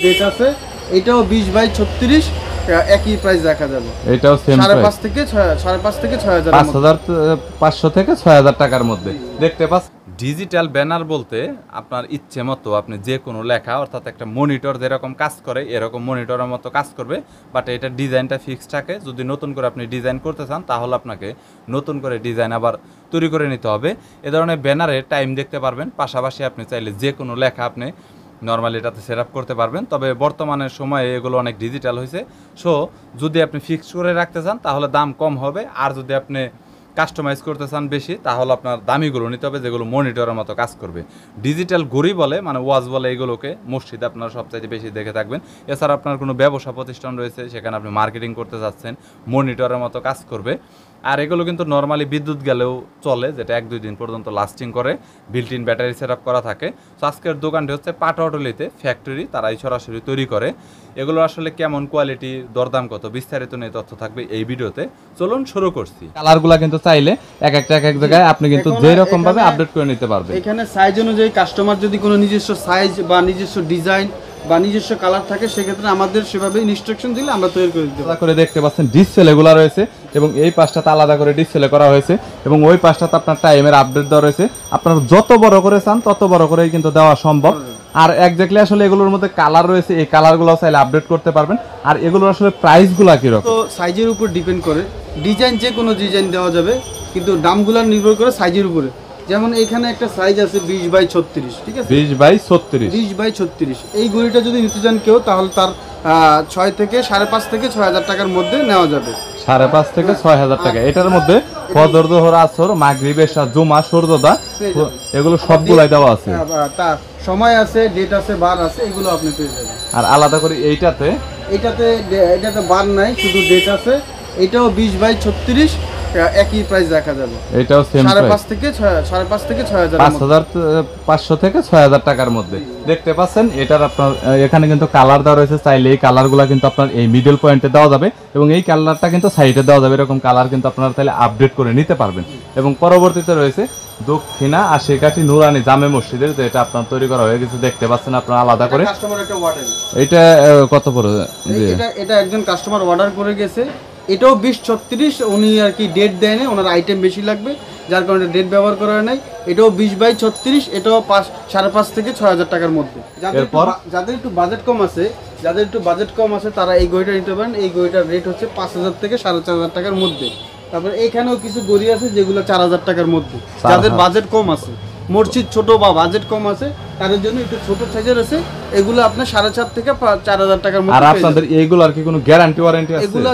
Date আছে, এটাও 20/36 একই প্রাইস দেখা যাবে। এটাও সেম প্রাইস 5.5 থেকে 6,000 5,500 থেকে 6,000 টাকার মধ্যে দেখতে পাচ্ছেন। ডিজিটাল ব্যানার বলতে আপনার ইচ্ছে মতো আপনি যে কোনো লেখা, অর্থাৎ একটা মনিটর যেরকম কাজ করে এরকম মনিটরের মতো কাজ করবে, বাট এটা ডিজাইনটা ফিক্সড থাকে। যদি নতুন করে আপনি ডিজাইন করতে চান তাহলে আপনাকে নতুন করে ডিজাইন আবার তৈরি করে নিতে হবে। এ ধরনের ব্যানারে টাইম দেখতে পারবেন, পাশাপাশি আপনি চাইলে যে কোনো লেখা আপনি নর্মালি এটাতে সেট আপ করতে পারবেন। তবে বর্তমানের সময়ে এগুলো অনেক ডিজিটাল হয়েছে। সো যদি আপনি ফিক্সড করে রাখতে চান তাহলে দাম কম হবে, আর যদি আপনি কাস্টমাইজ করতে চান বেশি তাহলে আপনার দামিগুলো নিতে হবে, যেগুলো মনিটরের মতো কাজ করবে। ডিজিটাল ঘড়ি বলে, মানে ওয়াচ বলে, এগুলোকে মসজিদে আপনারা সবচাইতে বেশি দেখে থাকবেন। এছাড়া আপনার কোনো ব্যবসা প্রতিষ্ঠান রয়েছে, সেখানে আপনি মার্কেটিং করতে যাচ্ছেন, মনিটরের মতো কাজ করবে। আর এগুলো কিন্তু নর্মালি বিদ্যুৎ গেলেও চলে, যেটা 1-2 দিন পর্যন্ত লাস্টিং করে, built in battery set up করা থাকে। তো আজকের দোকানটি হচ্ছে পাটুয়াটুলিতে ফ্যাক্টরি, তারাই সরাসরি তৈরি করে। এগুলো আসলে কেমন কোয়ালিটি, দরদাম কত, বিস্তারিত নিয়ে তথ্য থাকবে এই ভিডিওতে। চলুন শুরু করছি। কালারগুলো কিন্তু চাইলে এক এক জায়গায় আপনি কিন্তু যে রকম ভাবে আপডেট করে নিতে পারবেন। এখানে সাইজ অনুযায়ী কাস্টমার যদি কোনো নিজস্ব সাইজ বা নিজস্ব ডিজাইন বা নিজস্ব কালার থাকে, সেক্ষেত্রে আমাদের সেভাবে ইনস্ট্রাকশন দিলে আমরা তৈরি করে দিতে পারি। করে দেখতে পাচ্ছেন ডিসপ্লে গুলো রয়েছে, এবং এই পাশটাতে আলাদা করে ডিসপ্লে করা হয়েছে, এবং ওই পাশটাতে আপনার টাইমের আপডেট দেওয়া রয়েছে। আপনারা যত বড় করে চান তত বড় করেই কিন্তু দেওয়া সম্ভব। আর এক্স্যাক্টলি আসলে এগুলোর মধ্যে কালার রয়েছে, এই কালারগুলো চাইলে আপডেট করতে পারবেন। আর এগুলোর আসলে প্রাইসগুলো কিরকম? তো সাইজের উপর ডিপেন্ড করে, ডিজাইন যে কোনো ডিজাইন দেওয়া যাবে, কিন্তু দামগুলো নির্ভর করে সাইজের উপরে। যেমন এখানে একটা সাইজ আছে 20/36, ঠিক আছে, 20/36। এই ঘড়িটা যদি নিতে চান কেউ, তাহলে তার 6 থেকে 5.5 থেকে 6,000 টাকার মধ্যে নেওয়া যাবে। 5.5 থেকে 6,000 টাকা। এটার মধ্যে ফজর, যোহর, আসর, মাগরিব, এশা, জুমা, সূর্যোদয়, এগুলো সবগুলাই দেওয়া আছে। তার সময় আছে, ডেট আছে, বার আছে, এগুলো আপনি পেয়ে যাবেন। আর আলাদা করে এটাতে বার নাই, শুধু ডেট আছে। এটাও 20/36 একই প্রাইস দেখা যাবে। এটাও সেম প্রাইস 5.5 থেকে 6,000 5,500 থেকে 6,000 টাকার মধ্যে দেখতে পাচ্ছেন। এটার আপনার এখানে কিন্তু কালার দেওয়া রয়েছে, চাইলে এই কালারগুলো কিন্তু আপনার এই মিডল পয়েন্টে দেওয়া যাবে, এবং এই কালারটা কিন্তু সাইডে দেওয়া যাবে। এরকম কালার কিন্তু আপনারা তাহলে আপডেট করে নিতে পারবেন। এবং পরবর্তীতে রয়েছে দক্ষিণা আশিকাঠি নুরানি জামে মসজিদের, তো এটা আপনার তৈরি করা হয়ে গেছে, দেখতে পাচ্ছেন আপনারা আলাদা করে। এটা কত পড়ে? এটা একজন কাস্টমার অর্ডার করে গেছে। এটাও 2036, উনি আর কি ডেট দেয়নি, ওনার আইটেম বেশি লাগবে যার কারণে ডেট ব্যবহার করা নাই। এটাও 20/36, এটাও 5.5 থেকে 6,000 টাকার মধ্যে। যাদের একটু বাজেট কম আছে তারা এই ঘড়িটা নিতে পারেন। এই ঘড়িটার রেট হচ্ছে 5,000 থেকে 4,500 টাকার মধ্যে। তারপরে এখানেও কিছু ঘড়ি আছে যেগুলো 4,000 টাকার মধ্যে। যাদের বাজেট কম আছে, মসজিদ ছোট বা বাজেট কম আছে, তাদের জন্য একটু ছোট সাইজের আছে, এগুলো আপনার 4,500 থেকে 4,000 টাকার মধ্যে। আর আপনাদের এইগুলো আর কি কোনো গ্যারান্টি ওয়ারেন্টি আছে? এগুলো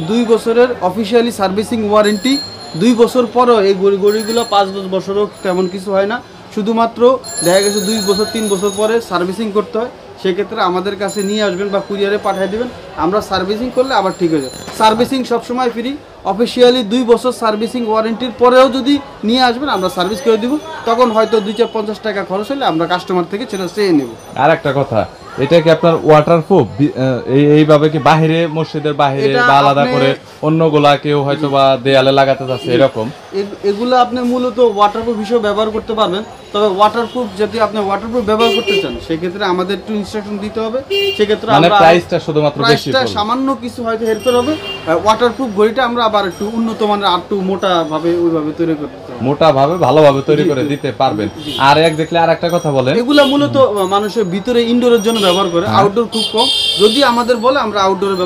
2 বছরের অফিশিয়ালি সার্ভিসিং ওয়ারেন্টি। 2 বছর পরও এই ঘড়িগুলো 5-10 বছরও তেমন কিছু হয় না। শুধুমাত্র দেখা গেছে 2 বছর 3 বছর পরে সার্ভিসিং করতে হয়, সেক্ষেত্রে আমাদের কাছে নিয়ে আসবেন বা কুরিয়ারে পাঠিয়ে দেবেন। আমরা সার্ভিসিং করলে আবার ঠিক হয়ে যায়। সার্ভিসিং সবসময় ফ্রি। অফিসিয়ালি 2 বছর সার্ভিসিং ওয়ারেন্টির পরেও যদি নিয়ে আসবেন, আমরা সার্ভিস করে দিব। তখন হয়তো 250 টাকা খরচ হলে আমরা কাস্টমার থেকে সেটা চেয়ে নেব। আর একটা কথা, এটা কি আপনার ওয়াটারপ্রুফ? এইভাবে কি বাহিরে, মসজিদের বাহিরে বা আলাদা করে অন্যগুলা কেউ হয়তো বা দেয়ালে লাগাতে চাচ্ছে এরকম? এগুলো আপনি মূলত ওয়াটারপ্রুফ হিসেবে ব্যবহার করতে পারবেন। তবে ওয়াটারপ্রুফ যদি আপনি ওয়াটারপ্রুফ ব্যবহার করতে চান, সেক্ষেত্রে আমাদের একটু ইনস্ট্রাকশন দিতে হবে। সেক্ষেত্রে মানে প্রাইসটা শুধুমাত্র বেশি পড়বে, সামান্য কিছু হয়তো হেরফের হবে। ওয়াটারপ্রুফ ঘড়িটা আমরা আবার একটু উন্নত মানের, আর একটু মোটা ভাবে ওইভাবে তৈরি করতে হবে, মোটা ভাবে ভালোভাবে তৈরি করে দিতে পারবেন। আর এক দেখলে আর একটা কথা বলেন, এগুলা মূলত মানুষের ভিতরে ইনডোরের জন্য ব্যবহার করে, আউটডোর খুব কম। যদি আমাদের বলে আমরা আউটডোরের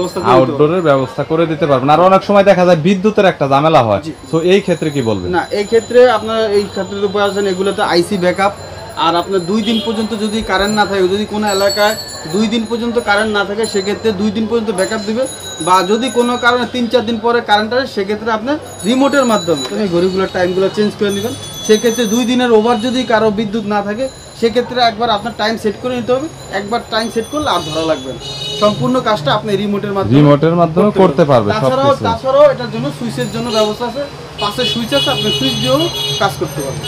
ব্যবস্থা করে দিতে পারবেন। আর অনেক সময় দেখা যায় বিদ্যুতের একটা ঝামেলা হয়, তো এই ক্ষেত্রে কি বলবেন? না, এই ক্ষেত্রে আপনারা তো বলছেন এগুলোতে আইসি ব্যাকআপ। আর আপনার 2 দিন পর্যন্ত যদি কারেন্ট না থাকে, যদি কোনো এলাকায় 2 দিন পর্যন্ত কারেন্ট না থাকে, সেক্ষেত্রে 2 দিন পর্যন্ত ব্যাকআপ দিবে। বা যদি কোনো কারণে 3-4 দিন পরে কারেন্ট আসে, সেক্ষেত্রে আপনার রিমোটের মাধ্যমে ঘড়িগুলোর টাইমগুলো চেঞ্জ করে নেবেন। সেক্ষেত্রে 2 দিনের ওভার যদি কারো বিদ্যুৎ না থাকে, সেক্ষেত্রে একবার আপনার টাইম সেট করে নিতে হবে। একবার টাইম সেট করলে আর ধরা লাগবে না। সম্পূর্ণ কাজটা আপনি রিমোটের মাধ্যমে করতে পারবেন। তাছাড়াও এটার জন্য সুইচের জন্য ব্যবস্থা আছে, পাশে সুইচ আছে, আপনি সুইচ দিয়েও কাজ করতে পারবেন।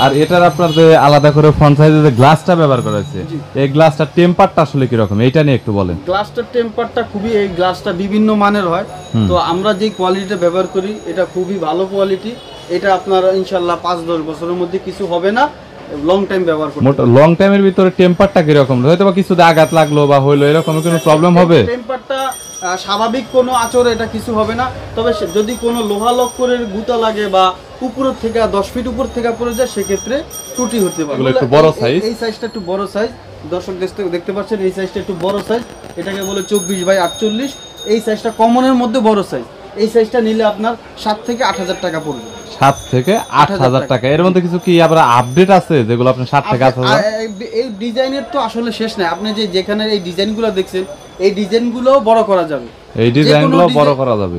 আর এটার আপনার যে আলাদা করে ফ্রন্ট সাইডে যে গ্লাসটা ব্যবহার করা হয়েছে, এই গ্লাসটার টেম্পারটা আসলে কি রকম, এইটা নিয়ে একটু বলেন। গ্লাসটার টেম্পারটা খুবই, এই গ্লাসটা বিভিন্ন মানের হয়। তো আমরা যে কোয়ালিটিটা ব্যবহার করি, এটা খুবই ভালো কোয়ালিটি। এটা আপনার ইনশাআল্লাহ 5-10 বছরের মধ্যে কিছু হবে না। লং টাইম ব্যবহার করতে পারবেন। লং টাইমের ভিতরে টেম্পারটা কি রকম, হয়তো বা কিছু আঘাত লাগলো বা হইলো এরকম কোনো প্রবলেম হবে? টেম্পারটা স্বাভাবিক কোনো আচর এটা কিছু হবে না, তবে যদি কোনো লোহা লক্করের গুতা লাগে বা উপর থেকে 10 ফিট উপর থেকে পড়ে যায় সেক্ষেত্রে ত্রুটি হতে পারে। একটু বড় সাইজ, এই সাইজটা একটু বড় সাইজ, দর্শক দেখতে পাচ্ছেন এই সাইজটা একটু বড় সাইজ, এটাকে বলে 24/48। এই সাইজটা কমনের মধ্যে বড় সাইজ, এই সাইজটা নিলে আপনার 7 থেকে 8,000 টাকা পড়বে। 7 থেকে 8,000 টাকা। এর মধ্যে কিছু কি আবার আপডেট আছে যেগুলো আপনি 7 থেকে 8,000? এই ডিজাইনের তো আসলে শেষ নাই, আপনি যেখানে এই ডিজাইনগুলো দেখছেন এই ডিজাইনগুলো বড় করা যাবে, এই ডিজাইনগুলো বড় করা যাবে।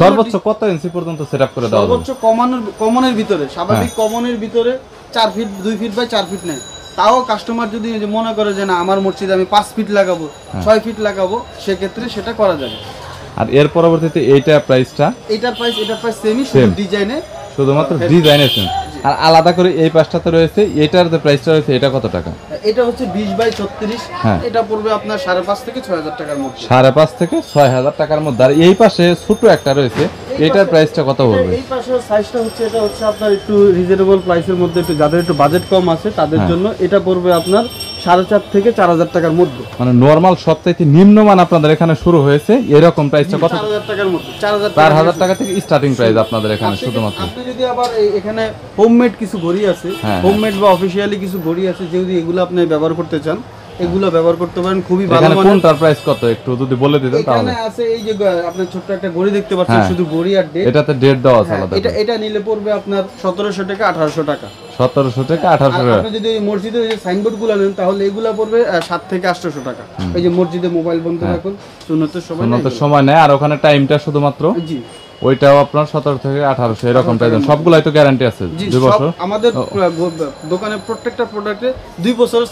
সর্বোচ্চ যে কত ইঞ্চি পর্যন্ত সেটআপ করে দেওয়া যাবে? সর্বোচ্চ কমনের ভিতরে, স্বাভাবিক কমনের ভিতরে 4 ফিট 2 ফিট বাই 4 ফিট নেয়। তাও কাস্টমার যদি মনে করে যে না আমার মসজিদে আমি 5 ফিট লাগাবো 6 ফিট লাগাবো সেক্ষেত্রে সেটা করা যাবে। আর এর পরবর্তীতে এইটা প্রাইসটা, এটার প্রাইস সেমই, শুধু ডিজাইনে, শুধুমাত্র ডিজাইন আছে। আর আলাদা করে এই পাশটাতে রয়েছে, এটার যে প্রাইসটা রয়েছে এটা কত টাকা? এটা হচ্ছে 20/36, এটা পড়বে আপনার 5.5 থেকে 6,000 টাকার মধ্যে। 5.5 থেকে 6,000 টাকার মধ্যে। আর এই পাশে ছোট একটা রয়েছে, এটার প্রাইসটা কত পড়বে? এই পাশে সাইজটা হচ্ছে, এটা হচ্ছে আপনার একটু রিজনেবল প্রাইসের মধ্যে, একটু যাদের একটু বাজেট কম আছে তাদের জন্য এটা পড়বে আপনার 4.5 থেকে 4,000 টাকার মধ্যে। মানে নরমাল সবচাইতে নিম্নমান আপনাদের এখানে শুরু হয়েছে, এরকম প্রাইসটা কত? 4,000 টাকার মধ্যে, 4,000 টাকা থেকে স্টার্টিং প্রাইস আপনাদের এখানে শুধুমাত্র। আপনি যদি আবার এখানে হোমমেড কিছু ঘড়ি আছে, হোমমেড বা অফিশিয়ালি কিছু ঘড়ি আছে, যদি এগুলো আপনি ব্যবহার করতে চান এগুলো ব্যবহার করতে পারেন, খুবই ভালো মানের। কোনটার প্রাইস কত একটু যদি বলে দিতেন তাহলে। এখানে আছে এই যে আপনি ছোট একটা ঘড়ি দেখতে পাচ্ছেন, শুধু ঘড়ি আর ডেট, এটাতে ডেট দেওয়া আছে আলাদা। এটা নিলে পড়বে আপনার 1700 থেকে 1800 টাকা। 1700 থেকে 1800 টাকা। আপনি যদি মসজিদে যে সাইনবোর্ডগুলো নেন তাহলে এগুলো পড়বে 7 থেকে 800 টাকা। এই যে মসজিদে মোবাইল বন্ধ রাখুন, সুন্নতের সময় নেয়, আর ওখানে টাইমটা শুধুমাত্র জি ওইটাও আপনার 17 থেকে 1800 এরকম প্রাইস। সবগুলাই তো গ্যারান্টি আছে 2 বছর। আমাদের দোকানে প্রত্যেকটা প্রোডাক্টে 2 বছরের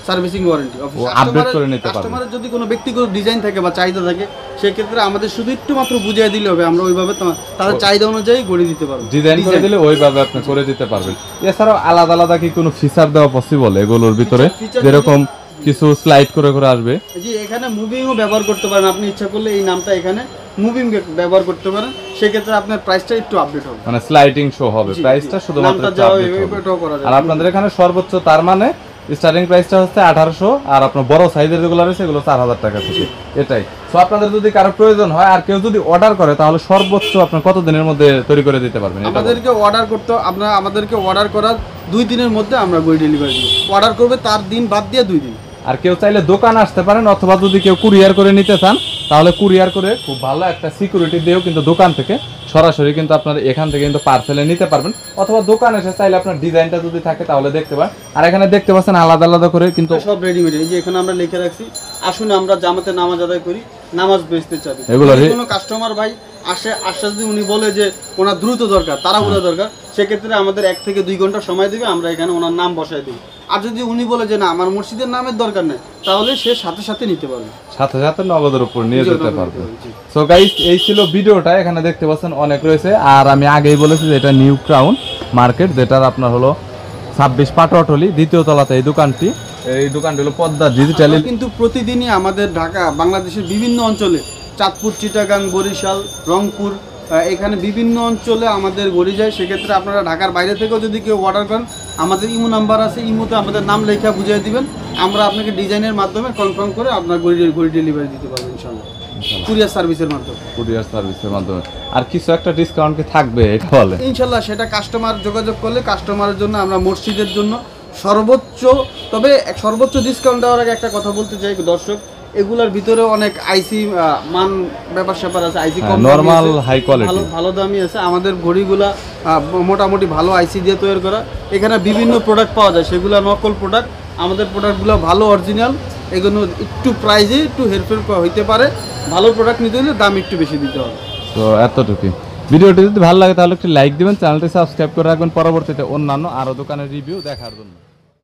সার্ভিসিং ওয়ারেন্টি। আপডেট করে নিতে পারবেন। কাস্টমারের যদি কোনো ব্যক্তিগত ডিজাইন থাকে বা চাহিদা থাকে সেক্ষেত্রে আমাদের শুধু একটু মাত্র বুঝিয়ে দিলে হবে, আমরা ওইভাবে তাদের চাহিদা অনুযায়ী গড়ে দিতে পারবো, ডিজাইন করে দিলে ওইভাবে আপনি করে দিতে পারবেন। এছাড়াও আলাদা আলাদা কি কোনো ফিচার দেওয়া পসিবল এগুলোর ভিতরে, যেরকম কিছু স্লাইড করে করে আসবে? জি, এখানে মুভিংও ব্যবহার করতে পারেন, আপনি ইচ্ছা করলে এই নামটা এখানে মুভিং ব্যবহার করতে পারেন, সেক্ষেত্রে আপনার প্রাইসটা একটু আপডেট হবে, মানে স্লাইডিং শো হবে, প্রাইসটা শুধুমাত্র আপডেট হবে। আর আপনাদের এখানে সর্বোচ্চ তার মানে স্টার্টিং প্রাইসটা হচ্ছে 1800, আর আপনার বড় সাইজের যেগুলো রয়েছে এগুলো 4000 টাকা থেকে। এটাই তো আপনাদের যদি কারো প্রয়োজন হয় আর কেউ যদি অর্ডার করে তাহলে সর্বোচ্চ আপনার কত দিনের মধ্যে তৈরি করে দিতে পারবেন? আমাদেরকে অর্ডার করার 2 দিনের মধ্যে আমরা গড়ি ডেলিভারি দিব। অর্ডার করবে তার দিন বাদ দিয়ে 2 দিন। আর কেউ চাইলে দোকান আসতে পারেন, অথবা যদি কেউ কুরিয়ার করে নিতে চান তাহলে কুরিয়ার করে খুব ভালো একটা সিকিউরিটি দিয়েও কিন্তু দোকান থেকে সরাসরি কিন্তু আপনার এখান থেকে কিন্তু পার্সেলে নিতে পারবেন, অথবা দোকান এসে চাইলে আপনার ডিজাইনটা যদি থাকে তাহলে দেখতে পারেন। আর এখানে দেখতে পাচ্ছেন আলাদা আলাদা করে কিন্তু সব রেডিমেড। এই যে এখানে আমরা লিখে রাখছি, আসুন আমরা জামাতে নামাজ আদায় করি, নামাজ বেচতে চাই। এগুলো কোনো কাস্টমার ভাই আসে যদি উনি বলে যে ওনার দ্রুত দরকার, তাড়াহুড়ো দরকার, সেক্ষেত্রে আমাদের 1 থেকে 2 ঘন্টা সময় দিবে, আমরা এখানে ওনার নাম বসাই দিই। আর যদি উনি বলে যে না আমার মসজিদের নামের দরকার নেই তাহলে সে সাথে সাথে নিতে পারবে, সাথে সাথে নগদের উপর নিয়ে যেতে পারবে। সো গাইস, এই ছিল ভিডিওটা। এখানে দেখতে পাচ্ছেন অনেক রয়েছে, আর আমি আগেই বলেছি যে এটা নিউ ক্রাউন মার্কেট, যেটার আপনার হলো 26 পাটোয়াটলি 2য় তলাতে এই দোকানটি। এই দোকানটি হলো পদ্মা ডিজিটাল। কিন্তু প্রতিদিনই আমাদের ঢাকা বাংলাদেশের বিভিন্ন অঞ্চলে, চাঁদপুর, চিটাগাং, বরিশাল, রংপুর, এখানে বিভিন্ন অঞ্চলে আমাদের গড়ি যায়। সেক্ষেত্রে আপনারা ঢাকার বাইরে থেকেও যদি কেউ অর্ডার করেন, আমাদের ইমো নাম্বার আছে, ইমোতে আমাদের নাম লেখা বুঝিয়ে দিবেন, আমরা আপনাকে ডিজাইনের মাধ্যমে কনফার্ম করে আপনার গড়ি ডেলিভারি দিতে পারবো ইনশাআল্লাহ, কুরিয়ার সার্ভিসের মাধ্যমে। আর কিছু একটা ডিসকাউন্ট কি থাকবে এটা বলে? ইনশাআল্লাহ সেটা কাস্টমার যোগাযোগ করলে কাস্টমারের জন্য আমরা মসজিদের জন্য সর্বোচ্চ ডিসকাউন্ট দেওয়ার আগে একটা কথা বলতে চাই দর্শক, এগুলার ভিতরে অনেক আইসি মান ব্যাপার স্যাপার আছে, আইসি কম নরমাল হাই কোয়ালিটি ভালো দামি আছে। আমাদের ঘড়িগুলা মোটামুটি ভালো আইসি দিয়ে তৈরি করা। এখানে বিভিন্ন প্রোডাক্ট পাওয়া যায়, সেগুলো নকল প্রোডাক্ট। আমাদের প্রোডাক্টগুলো ভালো অরিজিনাল, এগুলো একটু প্রাইজে একটু হেরফের হইতে পারে, ভালো প্রোডাক্ট নিতে হলে দাম একটু বেশি দিতে হবে। তো এতটুকুই। ভিডিওটি যদি ভালো লাগে তাহলে একটু লাইক দিবেন, চ্যানেলটি সাবস্ক্রাইব করে রাখবেন পরবর্তীতে অন্যান্য আরও দোকানের রিভিউ দেখার জন্য।